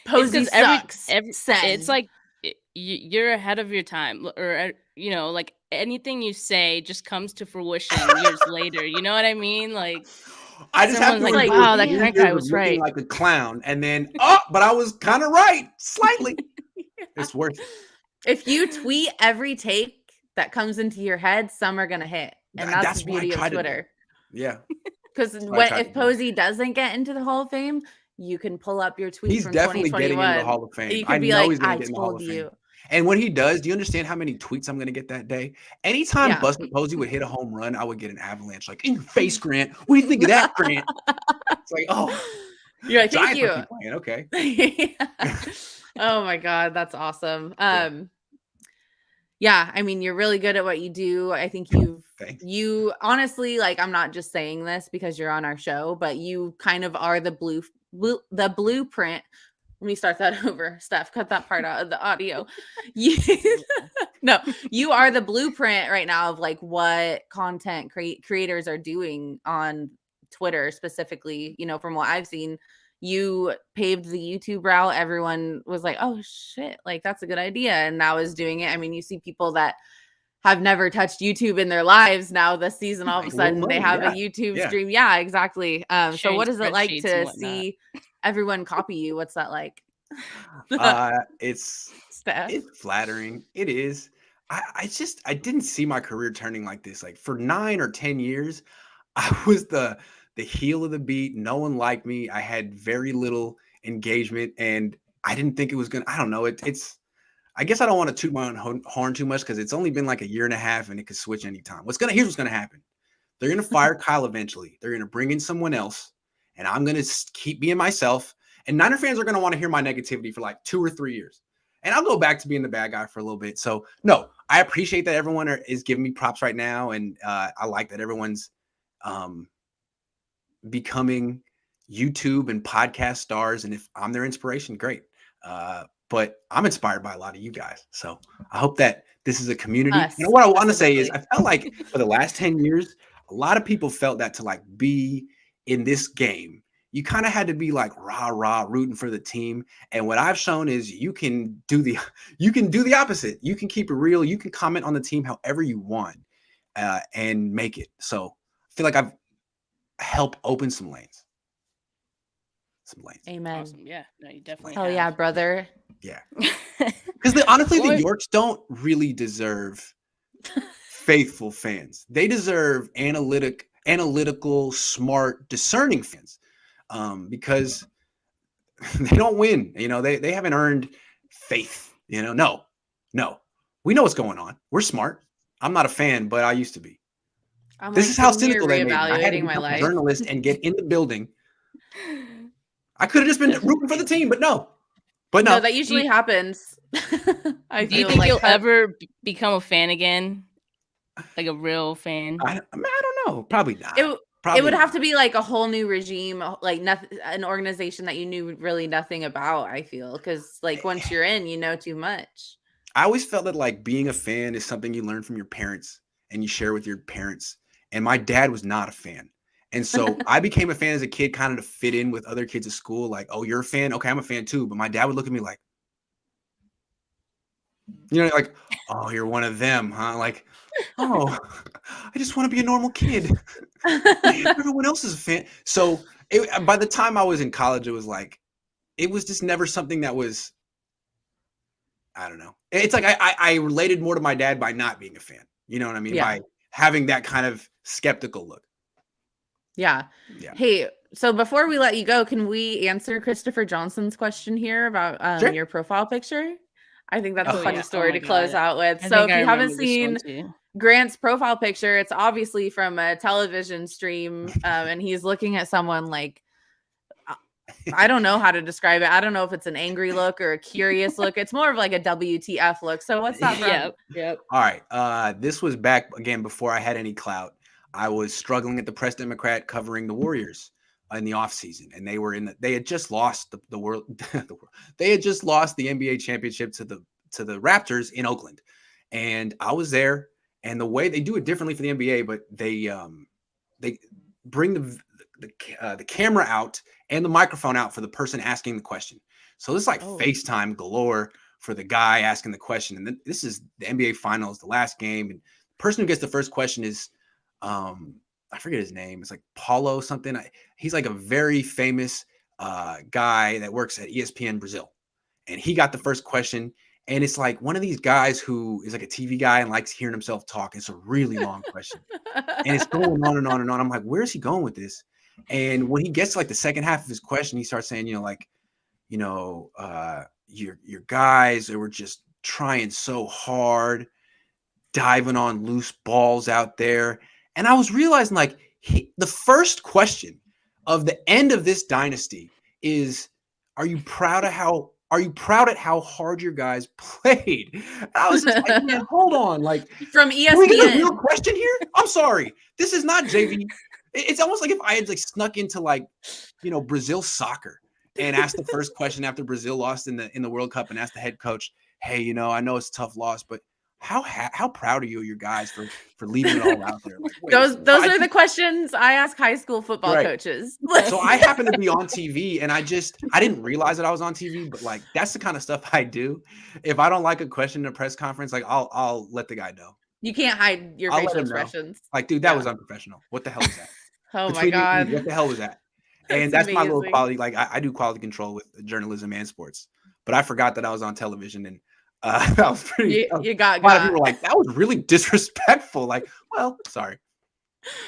Posey sucks. It's like you're ahead of your time, or like anything you say just comes to fruition years later. You know what I mean? Like, I just have to like, wow, that Grant guy was right, like a clown, and then but I was kind of right, slightly. It's worth it. If you tweet every take that comes into your head, some are gonna hit, and that's the beauty of Twitter. Yeah, because if Posey doesn't get into the Hall of Fame, you can pull up your tweet. He's from definitely 2021. getting into the Hall of Fame. You can be like, he's gonna I get in the Hall of told you. Fame. And when he does, do you understand how many tweets I'm going to get that day? Anytime Buster Posey would hit a home run, I would get an avalanche. Like, in your face, Grant. What do you think of that, Grant? It's like, you're like, thank you. Playing. Okay. Oh my God, that's awesome. Yeah, I mean, you're really good at what you do. I think you honestly, like, I'm not just saying this because you're on our show, but you kind of are the blueprint. Let me start that over. Steph, cut that part out of the audio. No, you are the blueprint right now of like what content creators are doing on Twitter specifically. From what I've seen, you paved the YouTube route. Everyone was like, oh shit, like that's a good idea. And now is doing it. I mean, you see people that have never touched YouTube in their lives. Now this season, all of a sudden they have a YouTube stream. Yeah, exactly. So what is it like to see everyone copy you? What's that like? It's flattering. It is. I didn't see my career turning like this. Like for 9 or 10 years, I was the heel of the beat. No one liked me. I had very little engagement, and I didn't think it was gonna. I don't know. It's. I guess I don't want to toot my own horn too much because it's only been like a year and a half, and it could switch anytime. Here's what's gonna happen. They're gonna fire Kyle eventually. They're gonna bring in someone else, and I'm gonna keep being myself. And Niner fans are gonna want to hear my negativity for like 2 or 3 years, and I'll go back to being the bad guy for a little bit. So no, I appreciate that everyone is giving me props right now, and I like that everyone's becoming YouTube and podcast stars. And if I'm their inspiration, great. But I'm inspired by a lot of you guys. So I hope that this is a community. You know what I want to say is I felt like for the last 10 years, a lot of people felt that to like be in this game, you kind of had to be like rah rooting for the team. And what I've shown is you can do the opposite. You can keep it real. You can comment on the team however you want and make it. So I feel like I've helped open some lanes. Amen. Awesome. Yeah, no, you definitely. Hell yeah, brother. Yeah. Because honestly, the Yorks don't really deserve faithful fans. They deserve analytical, smart, discerning fans. Because they don't win. You know, they haven't earned faith. You know, no. We know what's going on. We're smart. I'm not a fan, but I used to be. This is how cynical they made me. I had to become a journalist and get in the building. I could have just been rooting for the team, but no. No, that usually happens. Do you think you'll ever become a fan again? Like a real fan? I don't know. Probably not. It would have to be like a whole new regime, like an organization that you knew really nothing about, I feel. Because like once you're in, you know too much. I always felt that like being a fan is something you learn from your parents and you share with your parents. And my dad was not a fan. And so I became a fan as a kid, kind of to fit in with other kids at school. Like, oh, you're a fan? Okay, I'm a fan too. But my dad would look at me like, you know, like, oh, you're one of them, huh? Like, oh, I just want to be a normal kid. Everyone else is a fan. So by the time I was in college, it was like, it was just never something that was, I don't know. It's like I related more to my dad by not being a fan. You know what I mean? Yeah. By having that kind of skeptical look. Yeah. Hey, so before we let you go, can we answer Christopher Johnson's question here about Sure. your profile picture? I think that's a funny story to close out with. I So if you haven't seen Grant's profile picture, it's obviously from a television stream, and he's looking at someone like, I don't know how to describe it. I don't know if it's an angry look or a curious look. It's more of like a WTF look. So what's that from? Yep. All right. This was back again before I had any clout. I was struggling at the Press Democrat covering the Warriors in the offseason, and they had just lost the world. They had just lost the NBA championship to the Raptors in Oakland, and I was there. And the way they do it differently for the NBA, but they bring the camera out and the microphone out for the person asking the question. So this is like FaceTime galore for the guy asking the question. And this is the NBA Finals, the last game, and the person who gets the first question is. I forget his name. It's like Paulo something. He's like a very famous guy that works at ESPN Brazil. And he got the first question. And it's like one of these guys who is like a TV guy and likes hearing himself talk. It's a really long question. And it's going on and on and on. I'm like, where is he going with this? And when he gets to like the second half of his question, he starts saying, your guys, they were just trying so hard, diving on loose balls out there. And I was realizing like the first question of the end of this dynasty is, are you proud at how hard your guys played? And I was just like, man, hold on. Like from ESPN. Can we get a real question here? I'm sorry. This is not JV. It's almost like if I had like snuck into like, Brazil soccer and asked the first question after Brazil lost in the World Cup and asked the head coach, hey, I know it's a tough loss, but how proud are you of your guys for leaving it all out there? Like, those are the questions I ask high school football coaches. So I happen to be on TV, and I didn't realize that I was on TV, but like that's the kind of stuff I do. If I don't like a question in a press conference, like I'll let the guy know. You can't hide your facial expressions. Like, dude, that was unprofessional. What the hell is that? Oh my God. What the hell was that? And that's my little quality. Like I do quality control with journalism and sports, but I forgot that I was on television and. That was pretty. You got. A lot of people were like, that was really disrespectful. Like, well, sorry.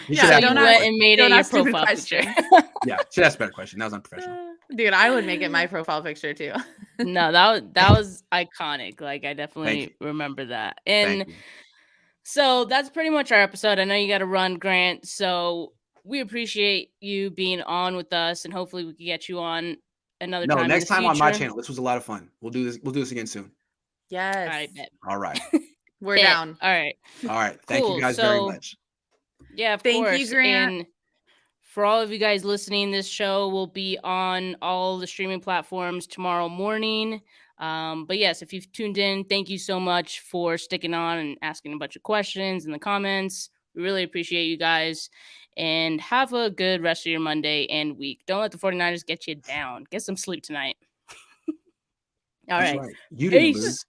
You went and made it your profile picture. Yeah, should ask a better question. That was unprofessional. Dude, I would make it my profile picture too. No, that was iconic. Like I definitely remember that. And so that's pretty much our episode. I know you got to run, Grant. So we appreciate you being on with us, and hopefully we can get you on another time. Next time future. on my channel. This was a lot of fun. We'll do this again soon. Yes. All right, bet. All right. We're down. All right. All right. Thank you guys very much. Yeah, of Thank course. you, Grant. And for all of you guys listening, this show will be on all the streaming platforms tomorrow morning. But yes, if you've tuned in, thank you so much for sticking on and asking a bunch of questions in the comments. We really appreciate you guys. And have a good rest of your Monday and week. Don't let the 49ers get you down. Get some sleep tonight. All right. You didn't lose.